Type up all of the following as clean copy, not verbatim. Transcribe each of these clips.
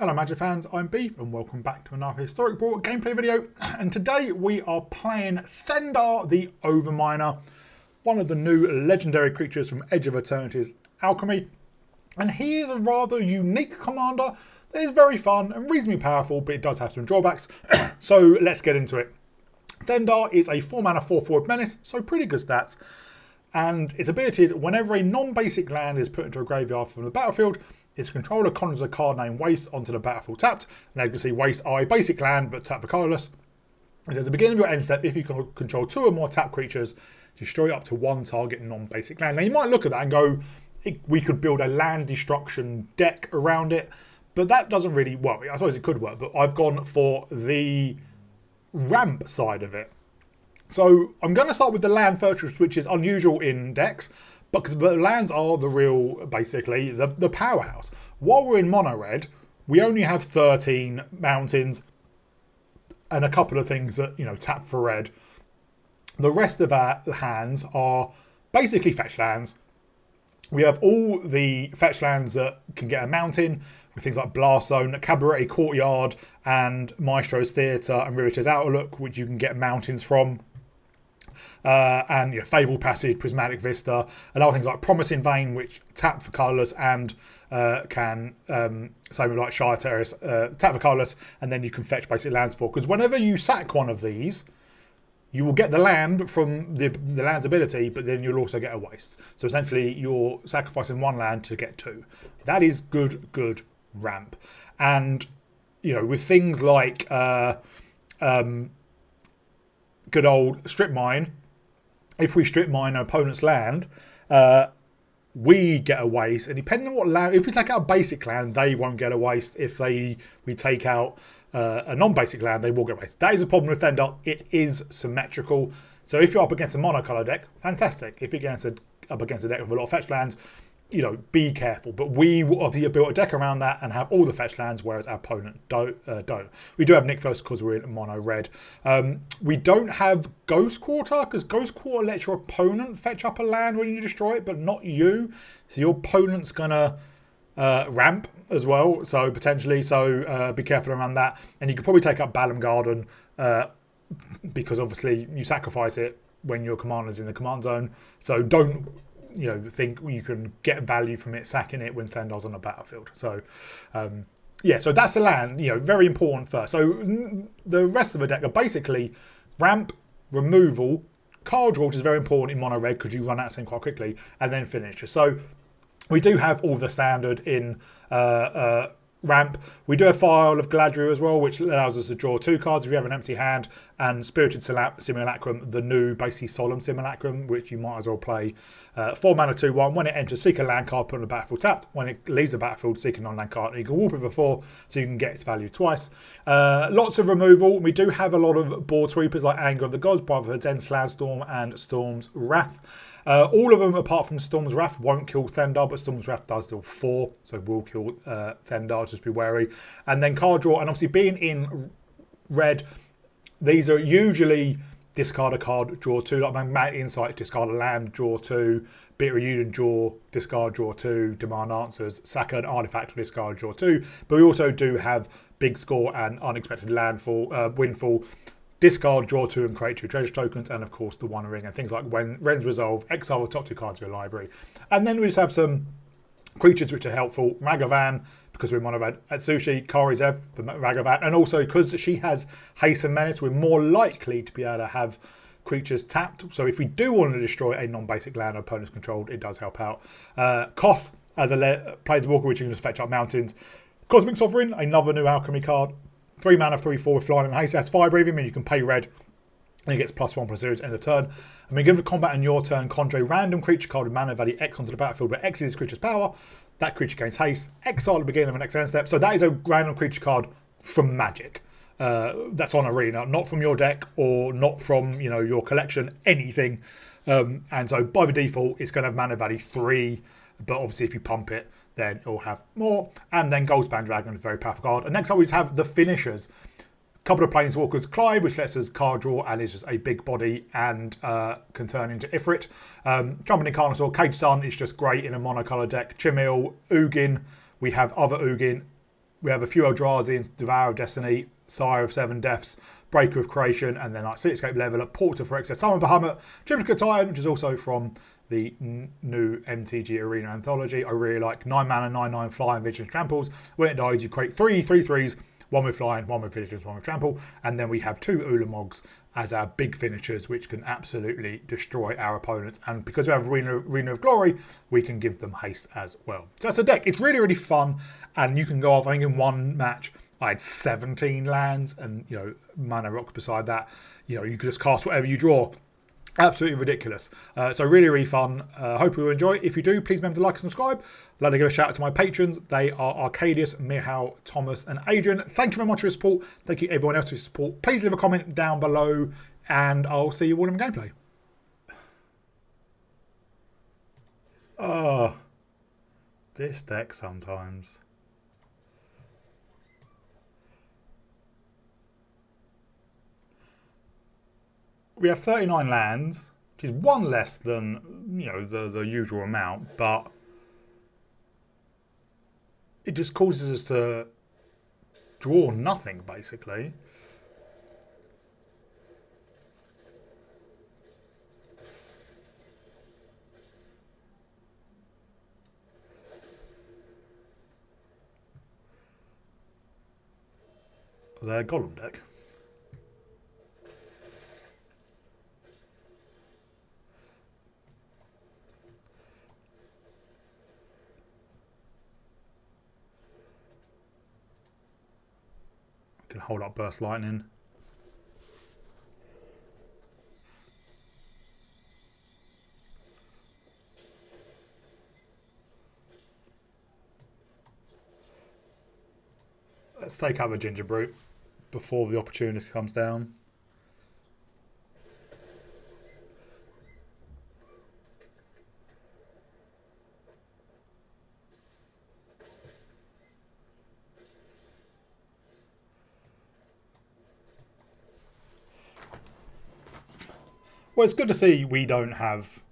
Hello Magic fans, I'm Beef and welcome back to another Historic Brawl gameplay video. And today we are playing Thendar The Overminer, one of the new legendary creatures from Edge of Eternity's Alchemy. And he is a rather unique commander that is very fun and reasonably powerful, but it does have some drawbacks. So let's get into it. Thendar is a 4-mana 4/4 menace, so pretty good stats. And its ability is whenever a non-basic land is put into a graveyard from the battlefield, its controller conjures a card named Waste onto the battlefield tapped. And as you can see, Waste are a basic land but tapped for colourless. It says at the beginning of your end step, if you can control 2 or more tapped creatures, destroy up to 1 target non-basic land. Now you might look at that and go, we could build a land destruction deck around it, but that doesn't really work. I suppose it could work, but I've gone for the ramp side of it. So I'm going to start with the land first, which is unusual in decks, because the lands are the real, basically, the powerhouse. While we're in mono red, we only have 13 mountains and a couple of things that, tap for red. The rest of our hands are basically fetch lands. We have all the fetch lands that can get a mountain, with things like Blast Zone, Cabaret Courtyard, and Maestro's Theatre and Riveter's Outlook, which you can get mountains from. And Fable Passage, Prismatic Vista, and other things like Promising Vein, which tap for colourless and can, same with like Shire Terrace, tap for colourless, and then you can fetch basic lands for. Because whenever you sack one of these, you will get the land from the land's ability, but then you'll also get a waste. So essentially, you're sacrificing 1 land to get 2. That is good ramp. And, with things like good old Strip Mine, if we strip mine an opponent's land, we get a waste. And depending on what land, if we take out a basic land, they won't get a waste. If we take out a non-basic land, they will get a waste. That is a problem with Thendar. It is symmetrical. So if you're up against a monocolor deck, fantastic. If you're up against a deck with a lot of fetch lands, be careful. But we obviously built a deck around that and have all the fetch lands, whereas our opponent don't. We do have Nick first because we're in mono red. We don't have Ghost Quarter because Ghost Quarter lets your opponent fetch up a land when you destroy it, but not you. So your opponent's gonna ramp as well. So potentially, be careful around that. And you could probably take up Balam Garden because obviously you sacrifice it when your commander's in the command zone. So don't think you can get value from it sacking it when Thendar's on the battlefield. So so that's the land, very important first. So the rest of the deck are basically ramp, removal, card draw, which is very important in mono red because you run out of thing quite quickly, and then finisher. So we do have all the standard in ramp. We do have File of Galadriel as well, which allows us to draw 2 cards if you have an empty hand, and Spirited Simulacrum, the new basically Solemn Simulacrum, which you might as well play 4 mana 2/1. When it enters, seek a land card, put on the battlefield tapped. When it leaves the battlefield, seek a non-land card. And you can warp it for 4, so you can get its value twice. Lots of removal. We do have a lot of board sweepers like Anger of the Gods, Brotherhood's End, Slavstorm, and Storm's Wrath. All of them, apart from Storm's Wrath, won't kill Thendar, but Storm's Wrath does deal 4, so will kill Thendar, just be wary. And then card draw, and obviously being in red, these are usually discard a card, draw 2, like Magnetic Insight, discard a land, draw 2, Bitter Reunion, discard, draw 2, Demand Answers, sack an artifact, discard, draw 2. But we also do have Big Score and Unexpected Landfall, Windfall, discard, draw 2 and create 2 treasure tokens, and of course the One Ring and things like when Ren's Resolve, exile the top 2 cards of your library. And then we just have some creatures which are helpful. Ragavan, because we're mono red. Atsushi, Karizev for Ragavan, and also because she has Haste and Menace, we're more likely to be able to have creatures tapped. So if we do want to destroy a non-basic land our opponent's controlled, it does help out. Koth as a Planeswalker, which you can just fetch up mountains. Cosmic Sovereign, another new alchemy card. 3 mana, 3/4 with flying and haste. That's fire breathing, meaning you can pay red and it gets +1/+0 at end of turn. And when you go to combat on your turn, conjure a random creature card with mana value X onto the battlefield where X is this creature's power. That creature gains haste. Exile at the beginning of the next end step. So that is a random creature card from Magic. That's on Arena, not from your deck or not from your collection, anything. And so by the default, it's going to have mana value 3, but obviously if you pump it, then it'll have more. And then Goldspan Dragon is a very powerful card. And next up we just have the finishers. Couple of Planeswalkers, Clive, which lets us card draw and is just a big body and can turn into Ifrit. Jumping Incarnosaur, Cage Sun is just great in a monocolour deck. Chimil, Ugin, we have other Ugin, We have a few Eldrazi, Devourer of Destiny, Sire of Seven Deaths, Breaker of Creation, and then like Cityscape Leveler, Porter for Excess, Summon Bahamut, Triplicate Titan, which is also from the new MTG Arena Anthology. I really like 9 mana, 9/9 flying Vigilance Tramples. When it dies, you create 3/3/3s, one with flying, one with vigilance, one with trample, and then we have 2 Ulamogs as our big finishers, which can absolutely destroy our opponents. And because we have Arena of Glory, we can give them haste as well. So that's a deck. It's really, really fun, and you can go off. I think in one match I had 17 lands, and mana rock beside that. You can just cast whatever you draw. Absolutely ridiculous. So really, really fun. Hope you enjoy. If you do, please remember to like and subscribe. I'd like to give a shout out to my patrons. They are Arcadius, Mihal, Thomas, and Adrian. Thank you very much for your support. Thank you everyone else for your support. Please leave a comment down below, and I'll see you all in the gameplay. Oh, this deck sometimes. We have 39 lands, which is one less than the usual amount, but it just causes us to draw nothing basically. Their Golem deck. Can hold up Burst Lightning. Let's take out the Ginger Brute before the opportunity comes down. Well, it's good to see we don't have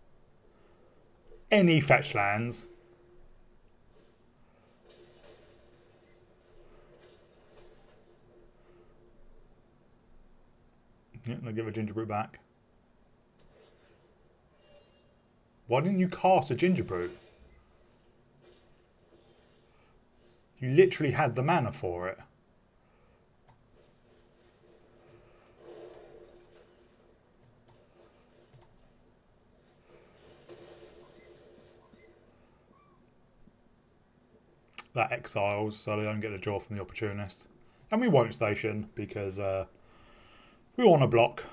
any fetch lands. Yeah, they'll give a Ginger Brute back. Why didn't you cast a Ginger Brute? You literally had the mana for it. That exiles, so they don't get a draw from the Opportunist. And we won't station because we want to block.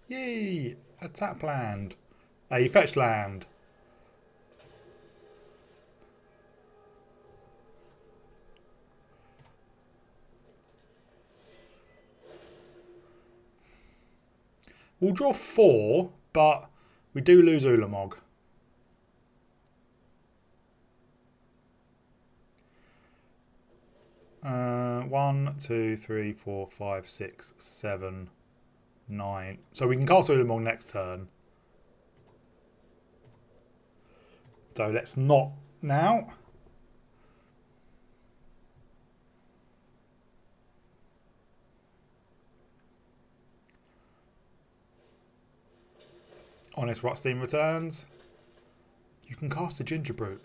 Yay! A tap land. A fetch land. We'll draw 4, but we do lose Ulamog. One, 2, 3, 4, 5, 6, 7, 9. So we can cast Ulamog next turn. So let's not now. Honest Rotstein returns. You can cast a Ginger Brute.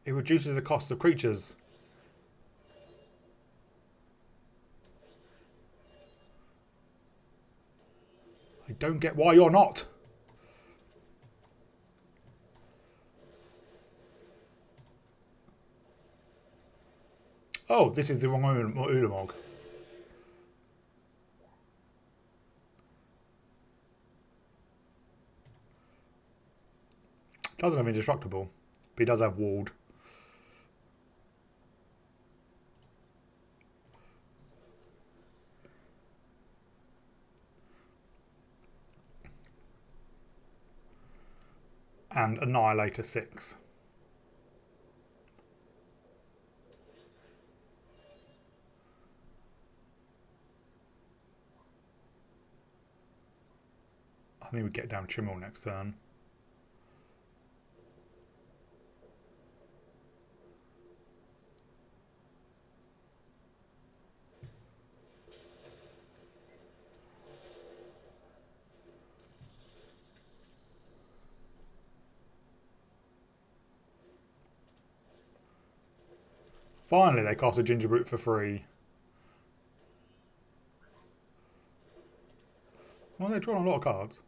It reduces the cost of creatures. I don't get why you're not. Oh, this is the wrong Ulamog. Doesn't have indestructible, but he does have walled. and Annihilator 6. I think we get down Chimmel next turn. Finally, they cast a Gingerbrute for free. Well, they're drawing a lot of cards.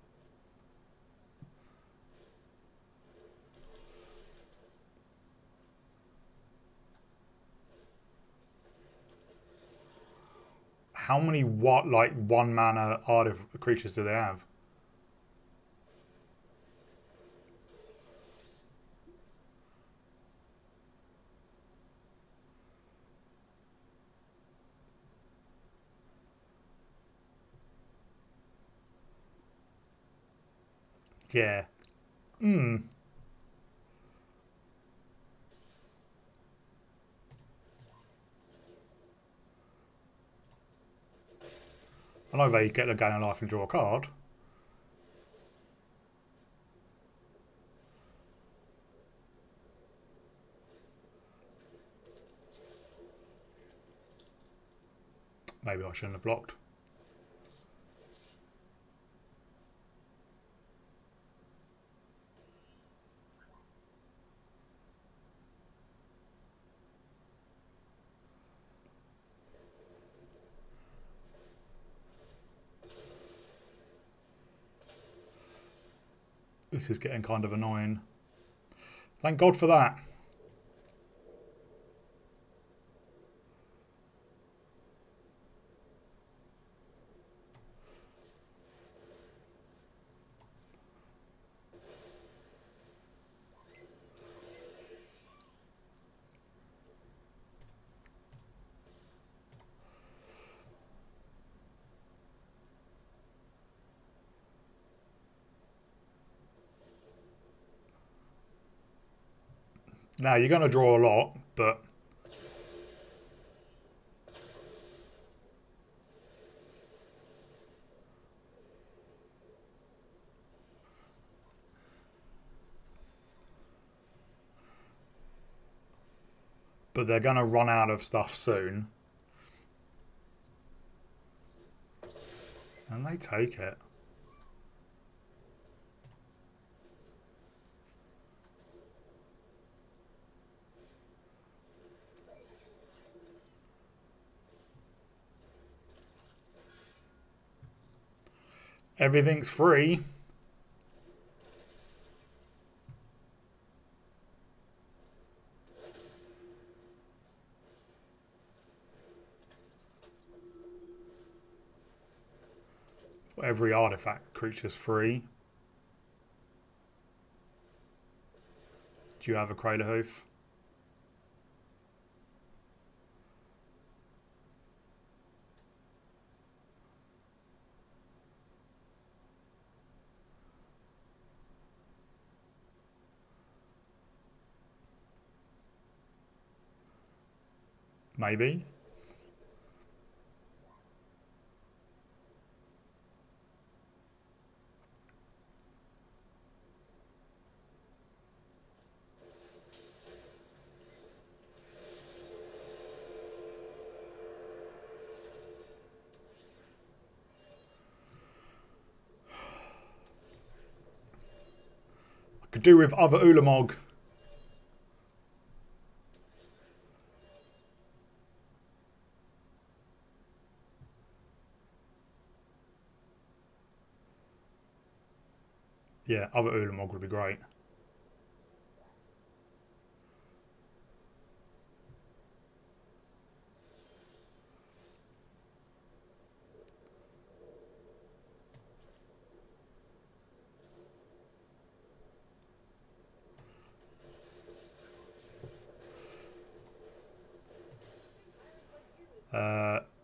How many like 1 mana artifact creatures do they have? Yeah. I know they get a gain of life and draw a card. Maybe I shouldn't have blocked. This is getting kind of annoying. Thank God for that. Now, you're going to draw a lot, but they're going to run out of stuff soon. And they take it. Everything's free. Every artifact creature's free. Do you have a Craterhoof? Maybe. I could do with other Ulamog. Yeah, other Ulamog would be great.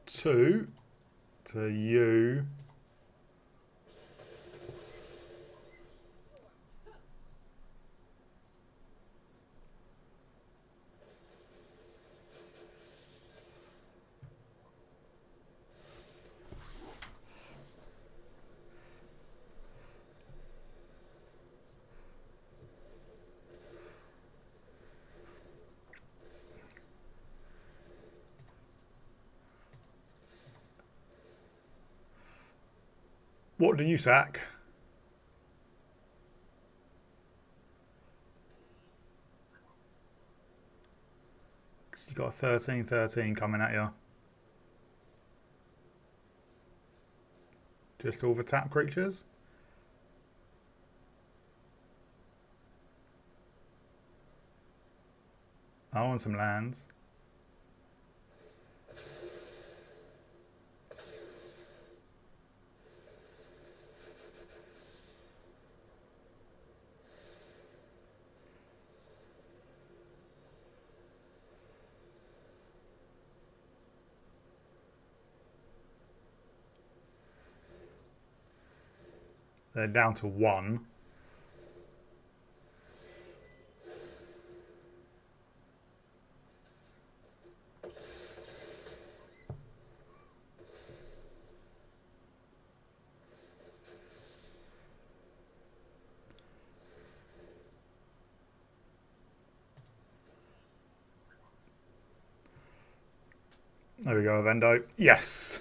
Two to you. What do you sack? You got a 13-13 coming at you. Just all the tap creatures. I want some lands. They're down to 1. There we go, Vendo. Yes!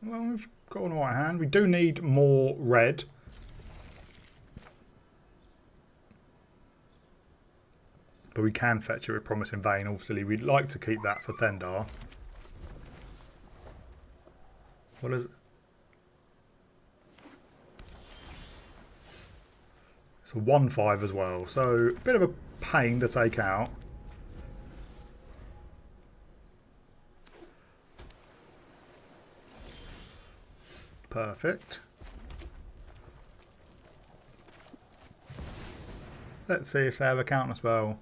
Well, we've got an alright hand. We do need more red. But we can fetch it with Promising Vein. Obviously, we'd like to keep that for Thendar. What is it? It's a 1/5 as well. So, a bit of a pain to take out. Perfect. Let's see if they have a counter spell.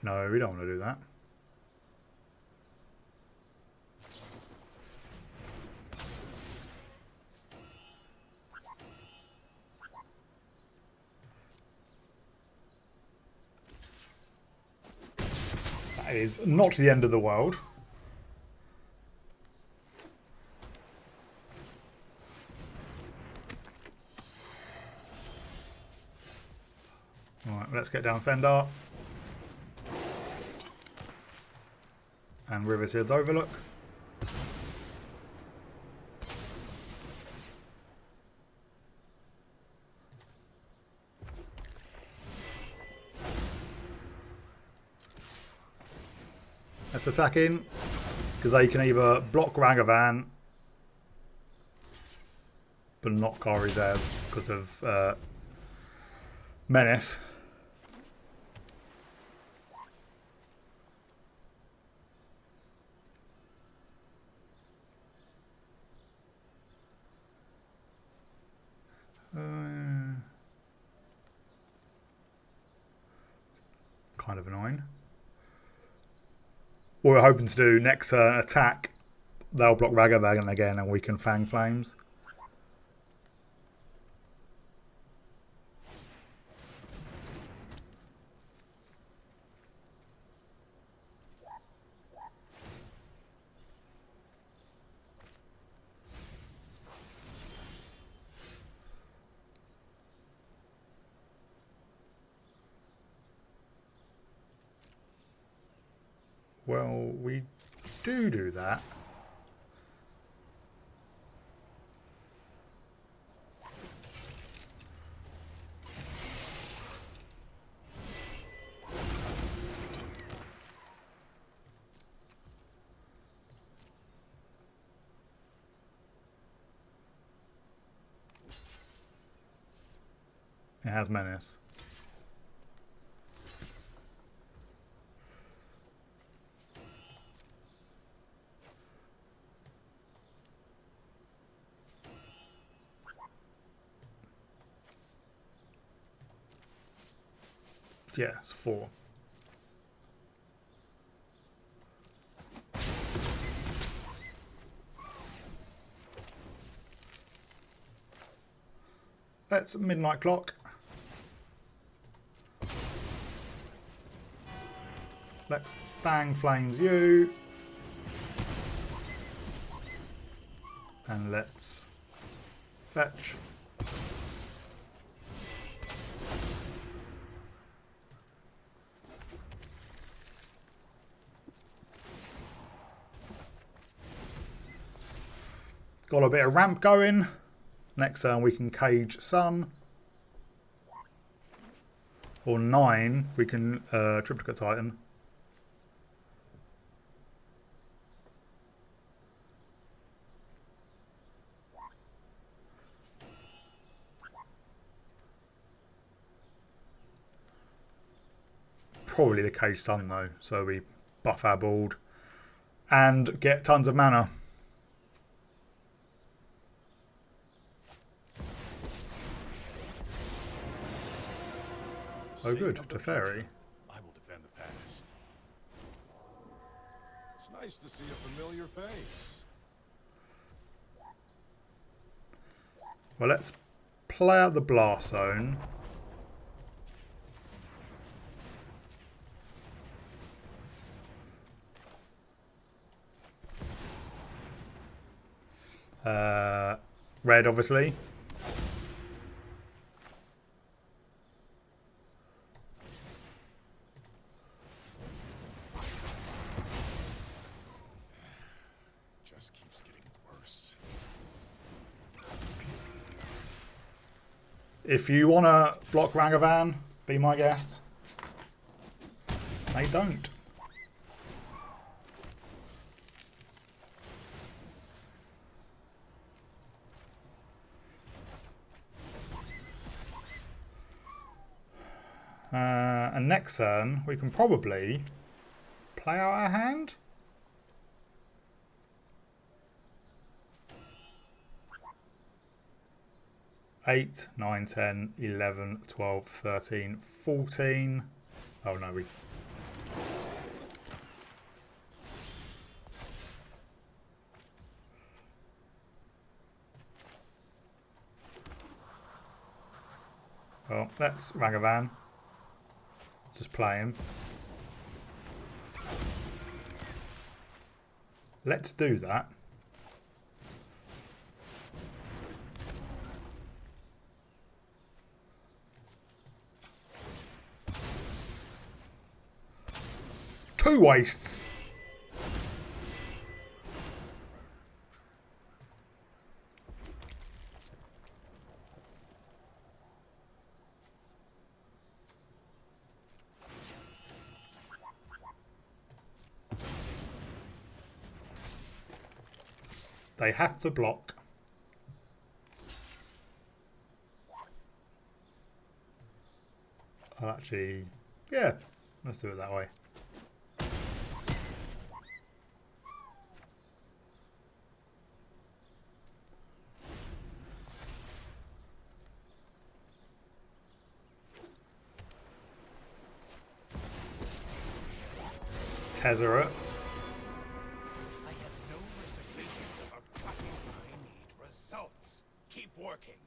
No, we don't want to do that. That is not the end of the world. Alright, let's get down Thendar. And Riveted Overlook. Let's attack in, because they can either block Ragavan, but not Karizev because of Menace. Kind of annoying. What we're hoping to do next turn, attack. They'll block Ragavan again, and we can Fang Flames. Well, we do that. It has Menace. Yes, 4. Let's Midnight Clock. Let's bang flames you. And let's fetch. Got a bit of ramp going. Next turn we can cage Sun. Or 9, we can triplicate Titan. Probably the cage Sun though, so we buff our board and get tons of mana. Oh good, to fairy. I will defend the past. It's nice to see a familiar face. Well, let's play out the blast zone. Red, obviously. Just keeps getting worse. If you want to block Ragavan, be my guest. They don't. And next turn, we can probably play out our hand. Eight, 9, 10, 11, 12, 13, 14. Oh no, we... Well, that's Ragavan. Just play him. Let's do that. Two wastes. They have to block. Oh, actually, yeah, let's do it that way. Tezzeret. I have no reservations about cutting. I need results. Keep working.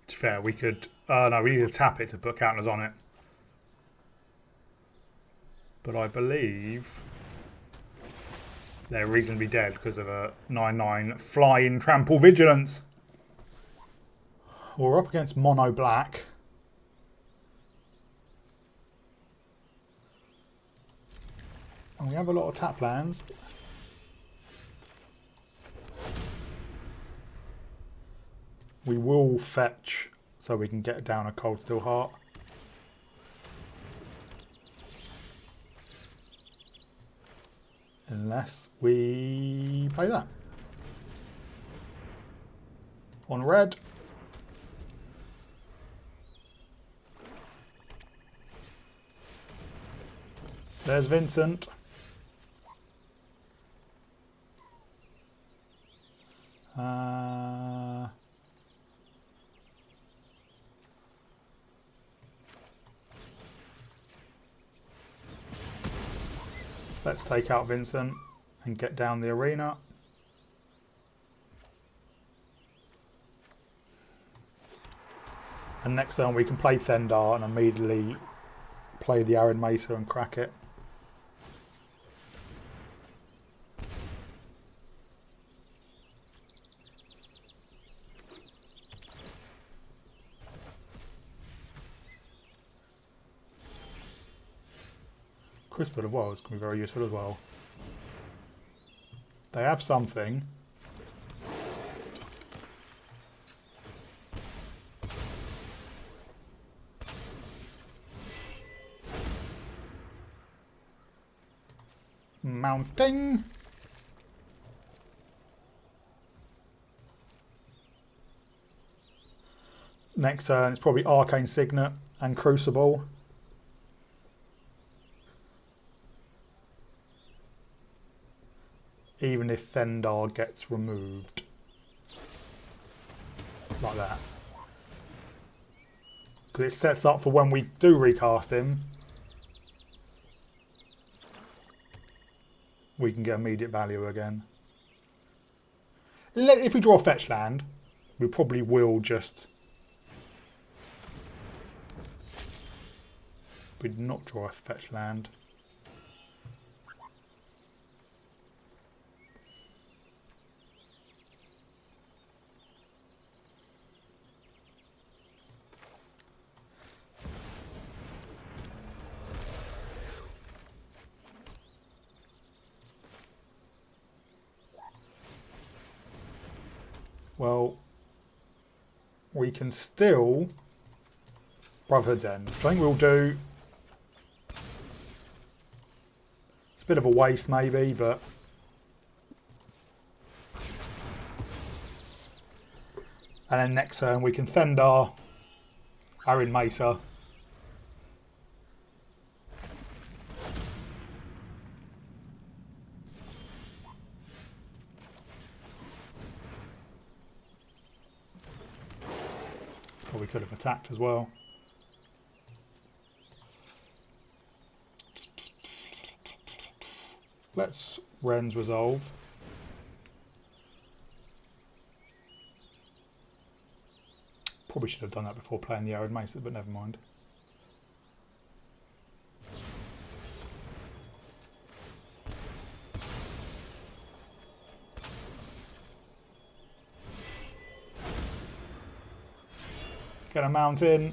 To be fair, we could... no, we need to tap it to put counters on it. But I believe they're reasonably dead because of a 9/9 flying trample vigilance. We're up against mono black. And we have a lot of tap lands. We will fetch so we can get down a Cold Steel Heart. Unless we play that. On red. There's Vincent. Let's take out Vincent and get down the arena. And next turn we can play Thendar and immediately play the Arid Mesa and crack it. Crisper of Worlds can be very useful as well. They have something. Mounting. Next turn it's probably Arcane Signet and Crucible. Even if Thendar gets removed. Like that. Because it sets up for when we do recast him, we can get immediate value again. If we draw a fetch land, we probably will just... We'd not draw a fetch land. Well, we can still Brotherhood's End, which I think we'll do. It's a bit of a waste maybe, but and then next turn we can Thendar Arid Mesa. Or we could have attacked as well. Let's Ren's Resolve. Probably should have done that before playing the Arid Mesa, but never mind. Get a mountain.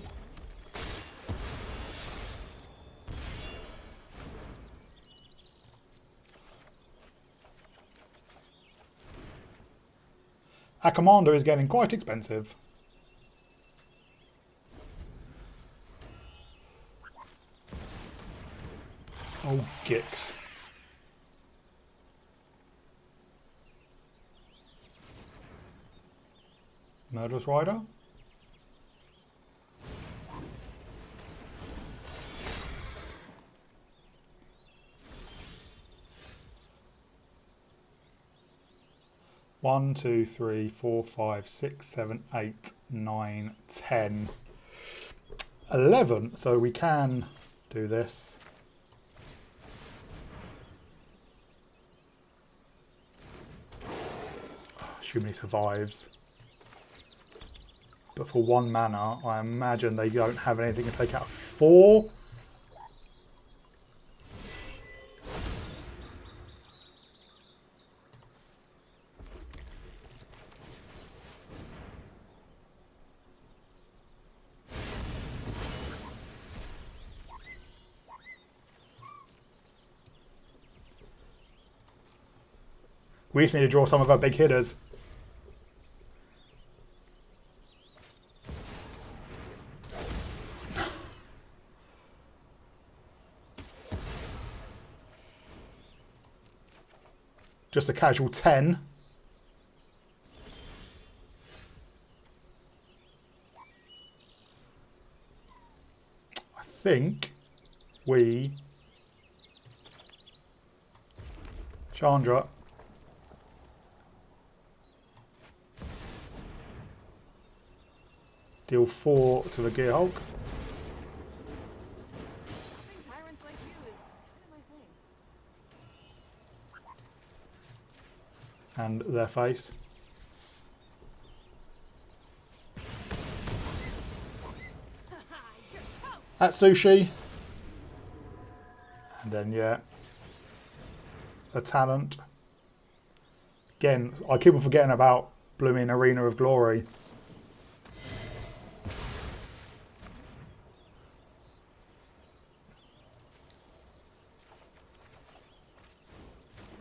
Our commander is getting quite expensive. Oh, Gix. Murderous Rider? One, 2, 3, 4, 5, 6, 7, 8, 9, 10, 11. So we can do this. Assuming he survives. But for 1 mana, I imagine they don't have anything to take out 4. We just need to draw some of our big hitters. Just a casual 10. I think we... Chandra. Deal 4 to the Gearhulk. Tyrants like you is kind of my thing. And their face. at sushi. And then, yeah, a talent. Again, I keep on forgetting about blooming Arena of Glory.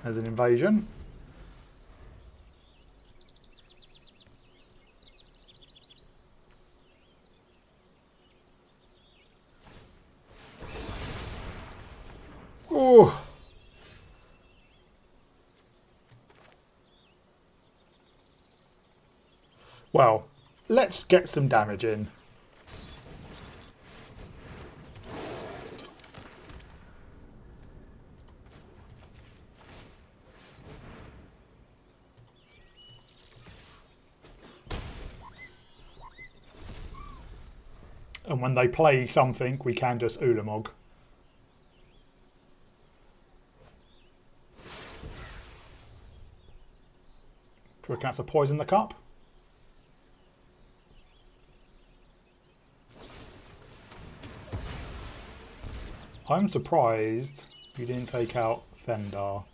As an invasion. Oh. Well, let's get some damage in. And when they play something, we can just Ulamog. Do we cast a poison the cup? I'm surprised you didn't take out Thendar.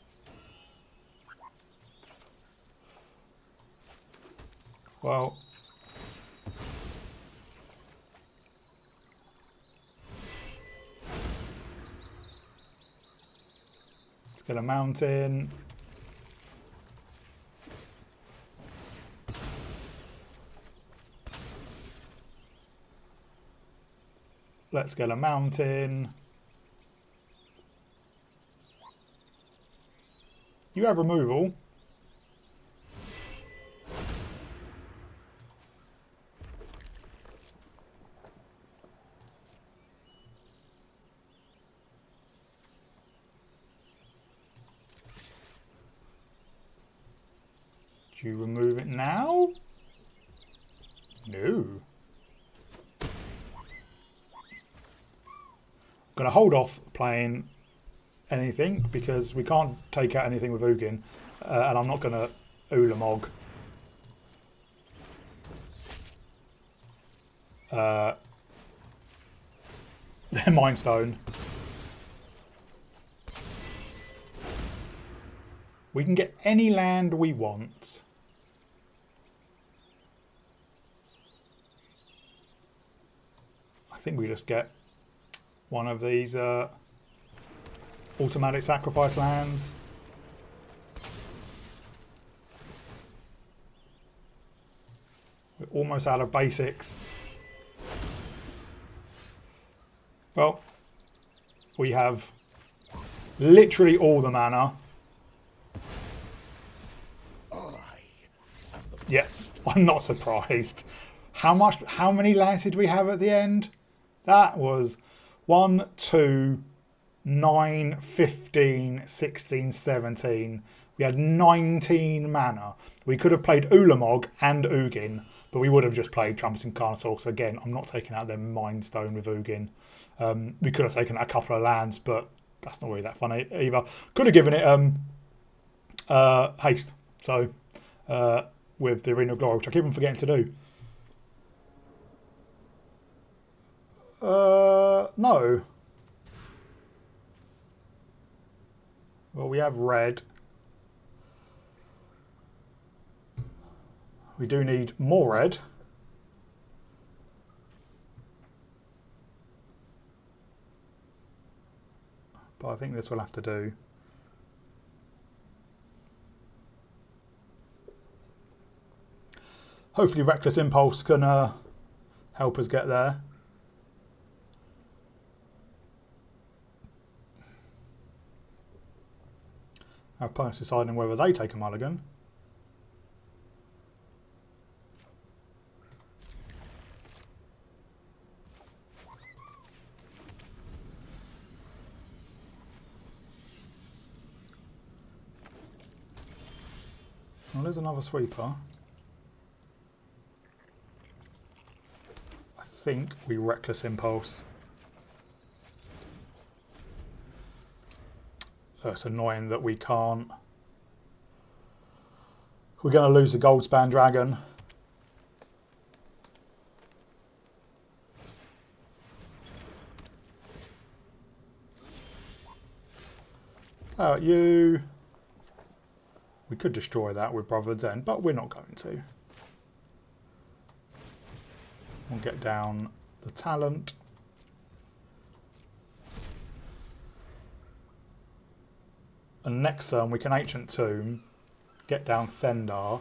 Well, let's get a mountain. Let's get a mountain. You have removal. Do you remove it now? No. I'm going to hold off playing anything because we can't take out anything with Ugin, and I'm not going to Ulamog. Their Mind Stone. We can get any land we want. I think we just get one of these automatic sacrifice lands. We're almost out of basics. Well, we have literally all the mana. Yes, I'm not surprised. How many lands did we have at the end? That was 1, 2, 9, 15, 16, 17. We had 19 mana. We could have played Ulamog and Ugin, but we would have just played Trumpets and Carnosaur. So again, I'm not taking out their Mind Stone with Ugin. We could have taken out a couple of lands, but that's not really that fun either. Could have given it haste. So with the Arena of Glory, which I keep on forgetting to do. No. Well, we have red. We do need more red. But I think this will have to do. Hopefully Reckless Impulse can help us get there. Our opponent's deciding whether they take a mulligan. Well, there's another sweeper. I think we Reckless Impulse. It's annoying that we can't. We're going to lose the Goldspan Dragon. Play out you. We could destroy that with Brotherhood's End, but we're not going to. We'll get down the talent. And next turn we can Ancient Tomb, get down Thendar.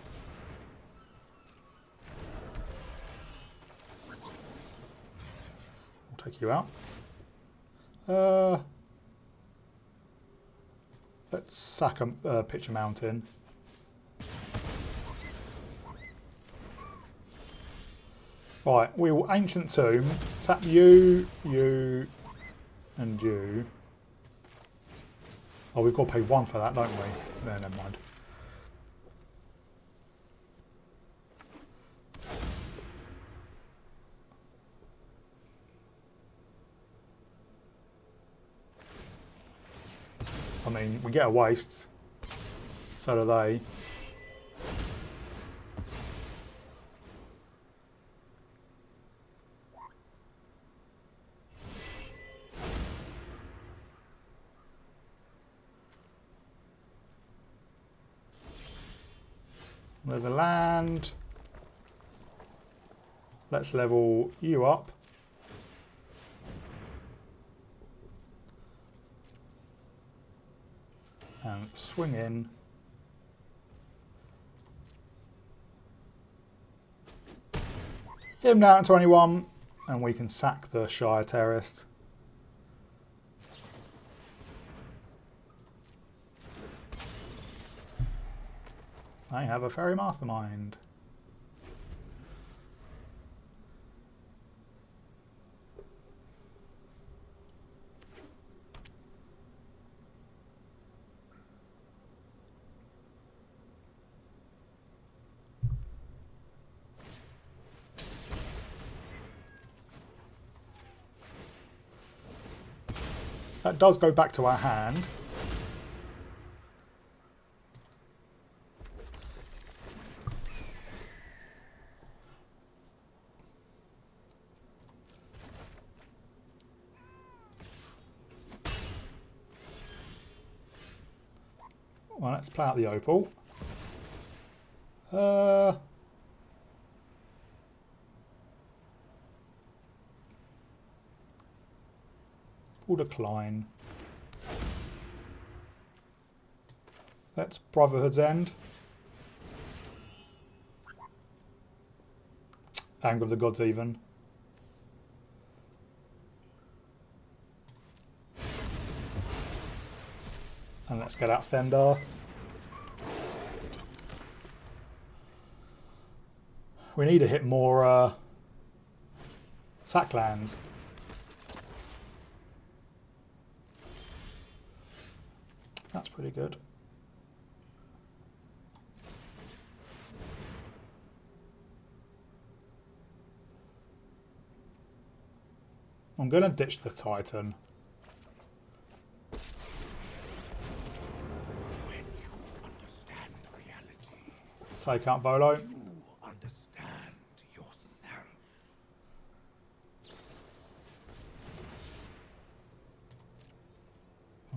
We'll take you out. Let's sack a Pitcher Mountain. Right, we will Ancient Tomb, tap you, you, and you. Oh, we've got to pay 1 for that, don't we? No, never mind. I mean, we get a waste. So do they. There's a land. Let's level you up. And swing in. Hit him down at 21, and we can sack the Shire Terrace. I have a Fairy Mastermind. That does go back to our hand. Well, let's play out the Opal. We'll decline. That's Brotherhood's End. Anger of the Gods even. And let's get out Thendar. We need to hit more sack lands. That's pretty good. I'm going to ditch the Titan. When you understand reality, Take out Volo. you understand yourself.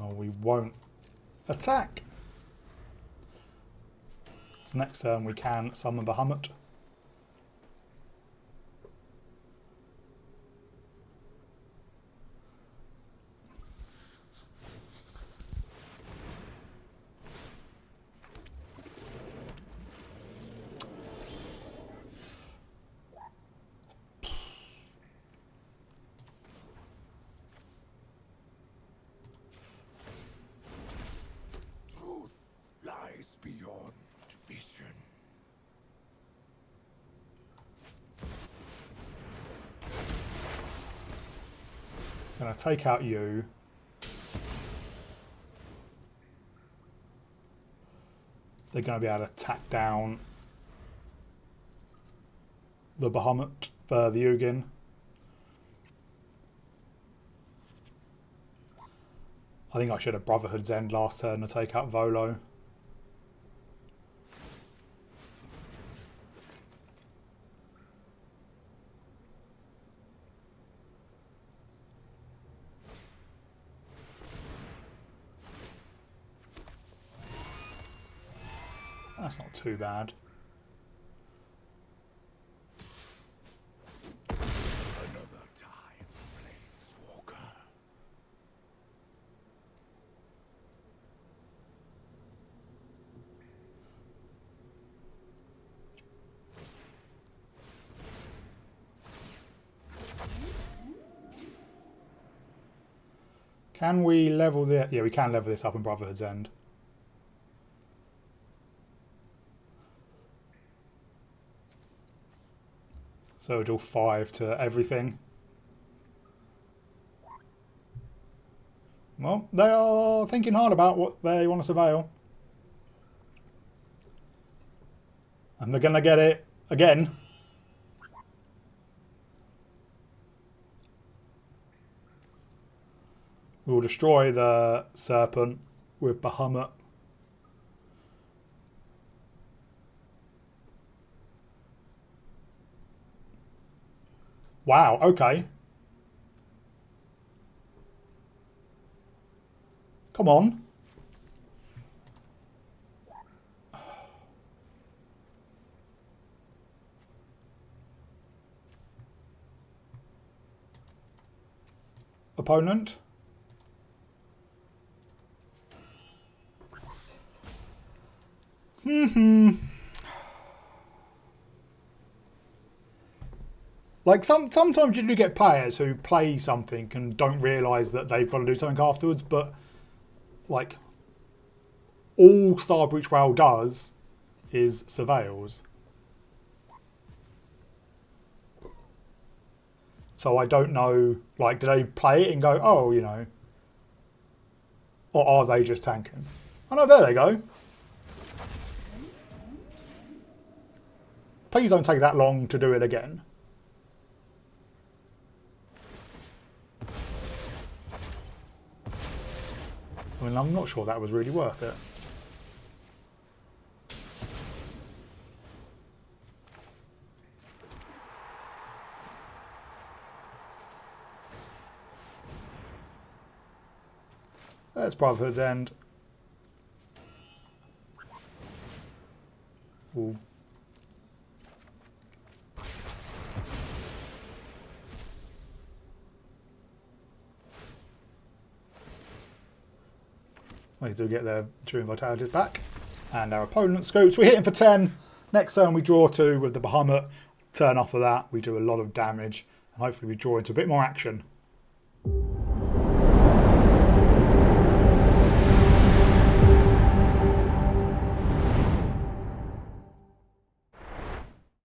Oh, we won't attack. So next turn we can summon Bahamut. Truth lies beyond vision. Gonna take out you. They're going to be able to tack down the Bahamut, the Ugin. I think I should have Brotherhood's End last turn to take out Volo. That's not too bad. Another time, Planeswalker. Can we level the... Yeah, we can level this up in Brotherhood's End. So do 5 to everything. Well, they are thinking hard about what they want to surveil. And they're going to get it again. We will destroy the Serpent with Bahamut. Wow, okay. Come on. Opponent. Like sometimes you do get players who play something and don't realise that they've got to do something afterwards, but like all Starbreach Brawl does is surveils. So I don't know, like, do they play it and go, oh, you know, or are they just tanking? Oh no, there they go. Please don't take that long to do it again. I mean, I'm not sure that was really worth it. That's Brotherhood's End. Ooh. They do get their True Vitalities back. And our opponent scoops. We're hitting for 10. Next turn we draw 2 with the Bahamut. Turn after that we do a lot of damage. And hopefully we draw into a bit more action.